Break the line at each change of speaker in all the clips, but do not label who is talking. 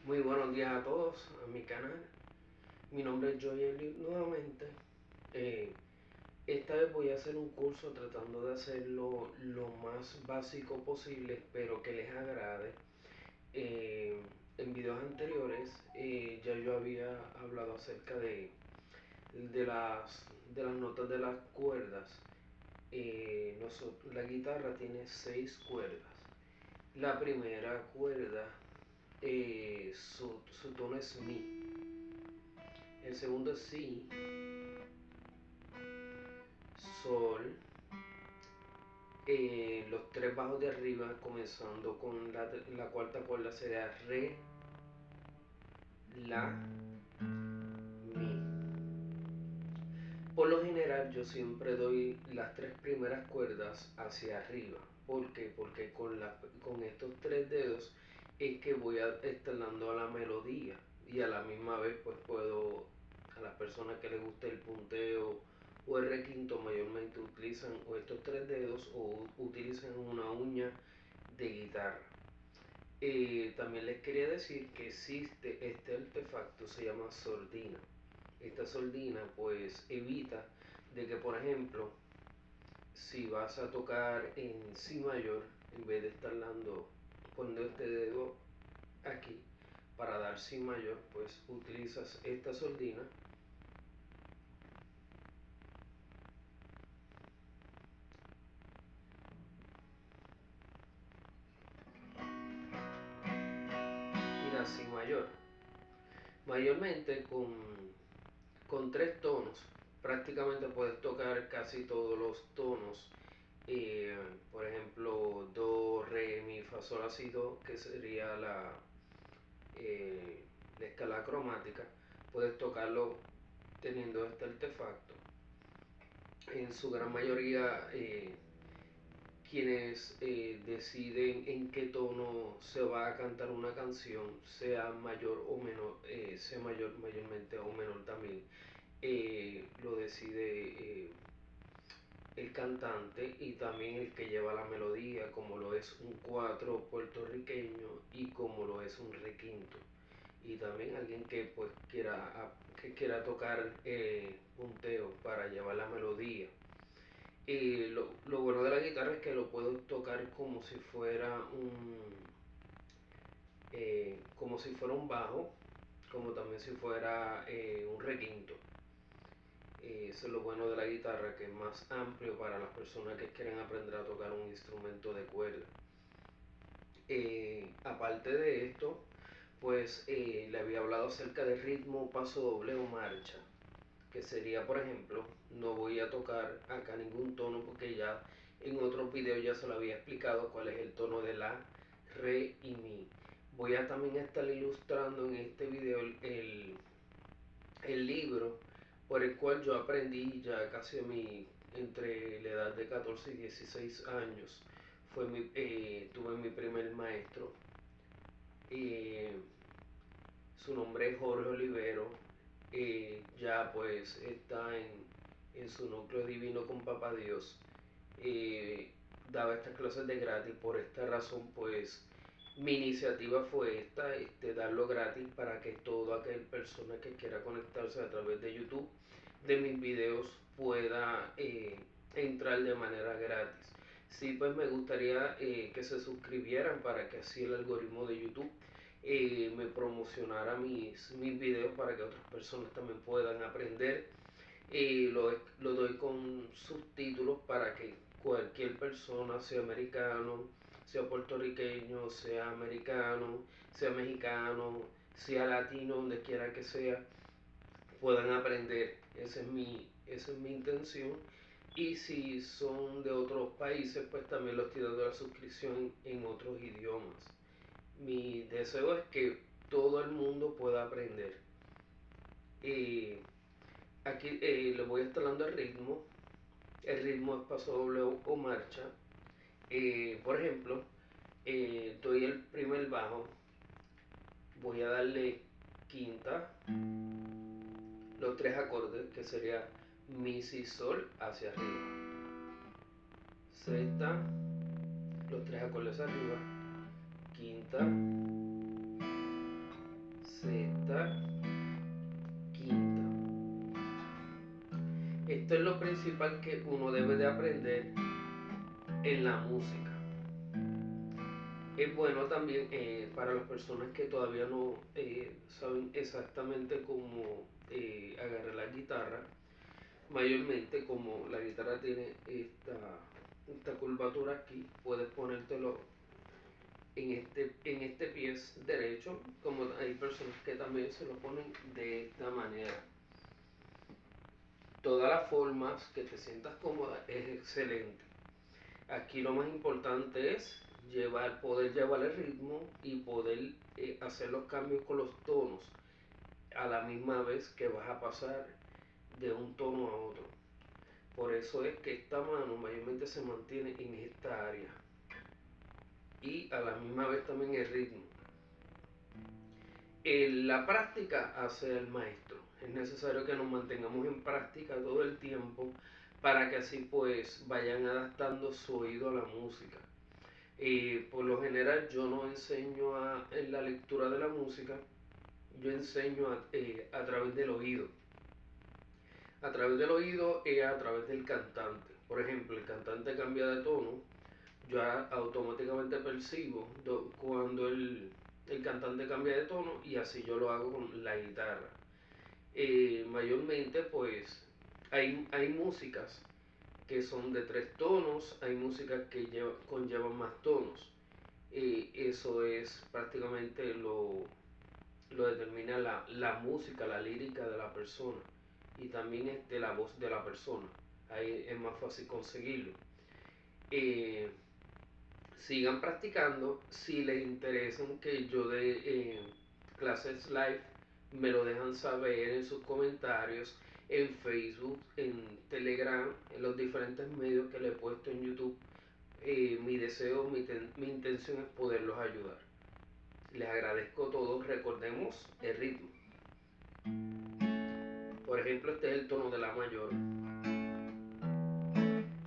Muy buenos días a todos a mi canal. Mi nombre es Joel nuevamente. Eh, esta vez voy a hacer un curso tratando de hacerlo lo más básico posible, pero que les agrade. Eh, en videos anteriores ya yo había hablado acerca de las notas de las cuerdas. La guitarra tiene 6 cuerdas. La primera cuerda, su tono es mi. El segundo es si, sol, los tres bajos de arriba, comenzando con la cuarta cuerda sería re, la, mi. Por lo general yo siempre doy las tres primeras cuerdas hacia arriba. ¿Por qué? Porque con estos tres dedos es que voy a estar dando a la melodía y a la misma vez pues puedo, a las personas que les gusta el punteo o el requinto, mayormente utilizan o estos tres dedos o utilizan una uña de guitarra. También les quería decir que existe este artefacto, se llama sordina. Esta sordina pues evita de que, por ejemplo, si vas a tocar en si mayor, en vez de estar poniendo este dedo aquí para dar si mayor, pues utilizas esta sordina y la si mayor. Mayormente con tres tonos prácticamente puedes tocar casi todos los tonos. eh, por ejemplo, do, re, mi, fa, sol, la, si, do, que sería la escala cromática. Puedes tocarlo teniendo este artefacto. En su gran mayoría, quienes deciden en qué tono se va a cantar una canción, sea mayor o menor, sea mayormente o menor también, lo decide el cantante y también el que lleva la melodía, como lo es un cuatro puertorriqueño y como lo es un requinto. Y también alguien que pues quiera tocar punteo para llevar la melodía. Y lo bueno de la guitarra es que lo puedo tocar como si fuera un bajo, como también si fuera un requinto. Eso es lo bueno de la guitarra, que es más amplio para las personas que quieren aprender a tocar un instrumento de cuerda. Aparte de esto, pues le había hablado acerca de ritmo, paso doble o marcha, que sería, por ejemplo, no voy a tocar acá ningún tono porque ya en otros videos ya se lo había explicado cuál es el tono de la, re y mi. Voy a también estar ilustrando en este video el libro por el cual yo aprendí ya casi entre la edad de 14 y 16 años. Tuve mi primer maestro. eh, Su nombre es Jorge Olivero. Ya pues está en su núcleo divino con Papá Dios. eh, Daba estas clases de gratis. Por esta razón pues mi iniciativa fue darlo gratis para que toda aquella persona que quiera conectarse a través de YouTube de mis videos pueda entrar de manera gratis. Sí, pues me gustaría que se suscribieran para que así el algoritmo de YouTube me promocionara mis videos para que otras personas también puedan aprender. Lo doy con subtítulos para que cualquier persona, sea americano, sea puertorriqueño, sea americano, sea mexicano, sea latino, donde quiera que sea, puedan aprender. Esa es mi intención. Y si son de otros países, pues también los estoy dando la suscripción en otros idiomas. Mi deseo es que todo el mundo pueda aprender. Eh, Aquí le voy a estar dando el ritmo. El ritmo es paso doble o marcha. Por ejemplo, doy el primer bajo. Voy a darle quinta, los tres acordes, que sería mi, si, sol, hacia arriba. Sexta, los tres acordes arriba. Quinta, sexta, quinta. Esto es lo principal que uno debe de aprender en la música. Es bueno también para las personas que todavía no saben exactamente cómo agarrar la guitarra. Mayormente, como la guitarra tiene esta curvatura aquí, puedes ponértelo en este pie derecho, como hay personas que también se lo ponen de esta manera. Todas las formas que te sientas cómoda es excelente. Aquí lo más importante es poder llevar el ritmo y poder hacer los cambios con los tonos a la misma vez que vas a pasar de un tono a otro. Por eso es que esta mano mayormente se mantiene en esta área y a la misma vez también el ritmo. La práctica hace el maestro. Es necesario que nos mantengamos en práctica todo el tiempo para que así pues vayan adaptando su oído a la música. Por lo general yo no enseño en la lectura de la música, yo enseño a través del oído. A través del oído y a través del cantante. Por ejemplo, el cantante cambia de tono, yo automáticamente percibo cuando el cantante cambia de tono y así yo lo hago con la guitarra. Mayormente pues hay músicas que son de 3 tonos, hay músicas que conllevan más tonos. Eso es prácticamente lo determina la música, la lírica de la persona y también la voz de la persona. Ahí es más fácil conseguirlo. Eh, Sigan practicando. Si les interesan que yo dé clases live, me lo dejan saber en sus comentarios, en Facebook, en Telegram, en los diferentes medios que le he puesto en YouTube. Mi deseo, mi intención es poderlos ayudar. Les agradezco a todos. Recordemos el ritmo. Por ejemplo, este es el tono de la mayor.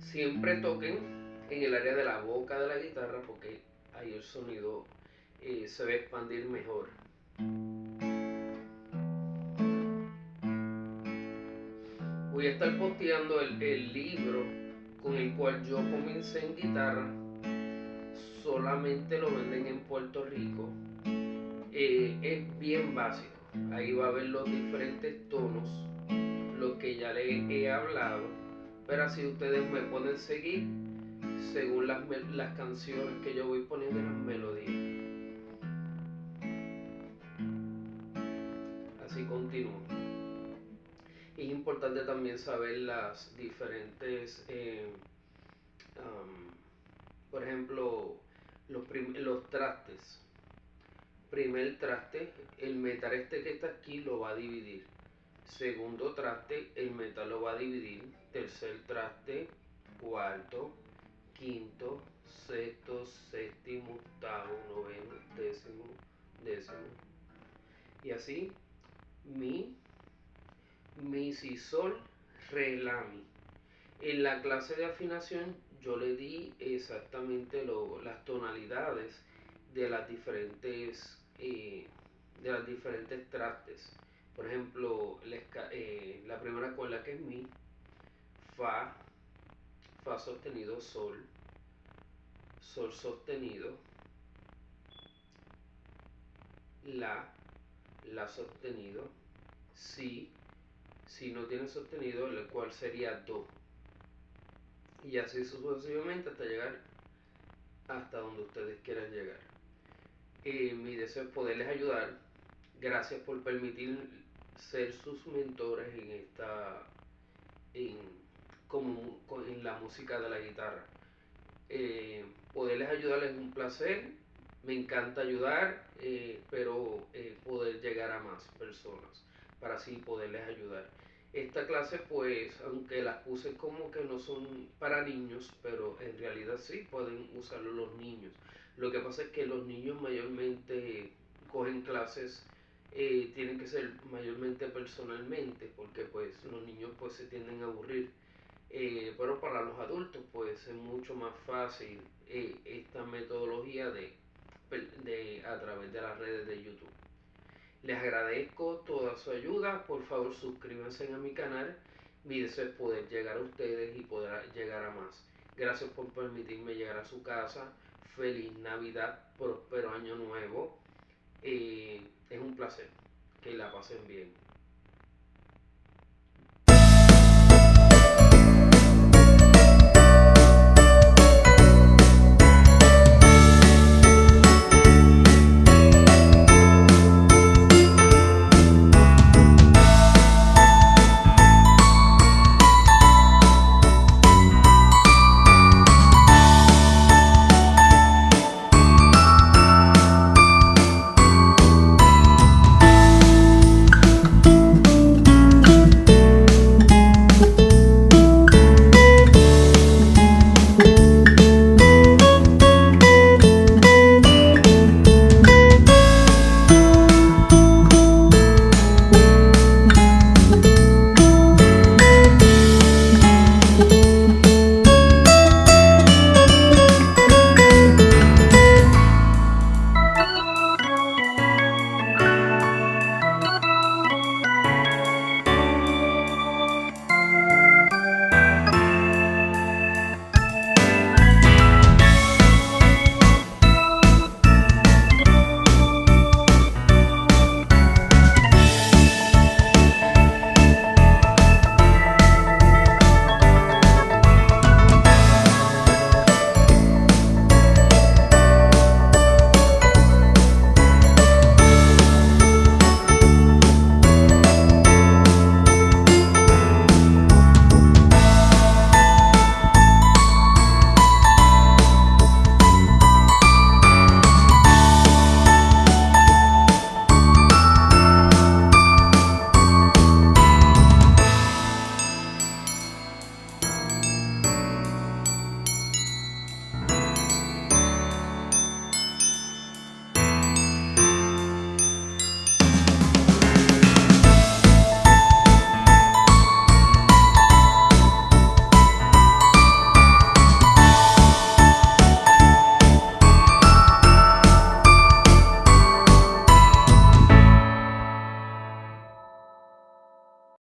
Siempre toquen en el área de la boca de la guitarra porque ahí el sonido se va a expandir mejor. Voy a estar posteando el libro con el cual yo comencé en guitarra. Solamente lo venden en Puerto Rico. Es bien básico. Ahí va a ver los diferentes tonos, lo que ya les he hablado. Pero así ustedes me pueden seguir según las canciones que yo voy poniendo en las melodías. Así continúo. Es importante también saber las diferentes, por ejemplo, los trastes. Primer traste, el metal que está aquí lo va a dividir. Segundo traste, el metal lo va a dividir. Tercer traste, cuarto, quinto, sexto, séptimo, octavo, noveno, décimo, décimo. Y así, mi, si, sol, re, la, mi. En la clase de afinación yo le di exactamente las tonalidades de de las diferentes trastes. Por ejemplo, la primera cuerda que es mi, fa, fa sostenido, sol, sol sostenido, la, la sostenido, si, si no tiene sostenido, el cual sería do. Y así sucesivamente hasta llegar hasta donde ustedes quieran llegar. Mi deseo es poderles ayudar. Gracias por permitir ser sus mentores en, en la música de la guitarra. Poderles ayudar es un placer. Me encanta ayudar, pero poder llegar a más personas para así poderles ayudar. Esta clase pues, aunque las puse como que no son para niños, pero en realidad sí pueden usarlo los niños. Lo que pasa es que los niños mayormente cogen clases, tienen que ser mayormente personalmente, porque pues los niños pues se tienden a aburrir. Pero para los adultos pues es mucho más fácil esta metodología a través de las redes de YouTube. Les agradezco toda su ayuda. Por favor, suscríbanse a mi canal. Mi deseo es poder llegar a ustedes y poder llegar a más. Gracias por permitirme llegar a su casa. Feliz Navidad, próspero año nuevo. Es un placer. Que la pasen bien.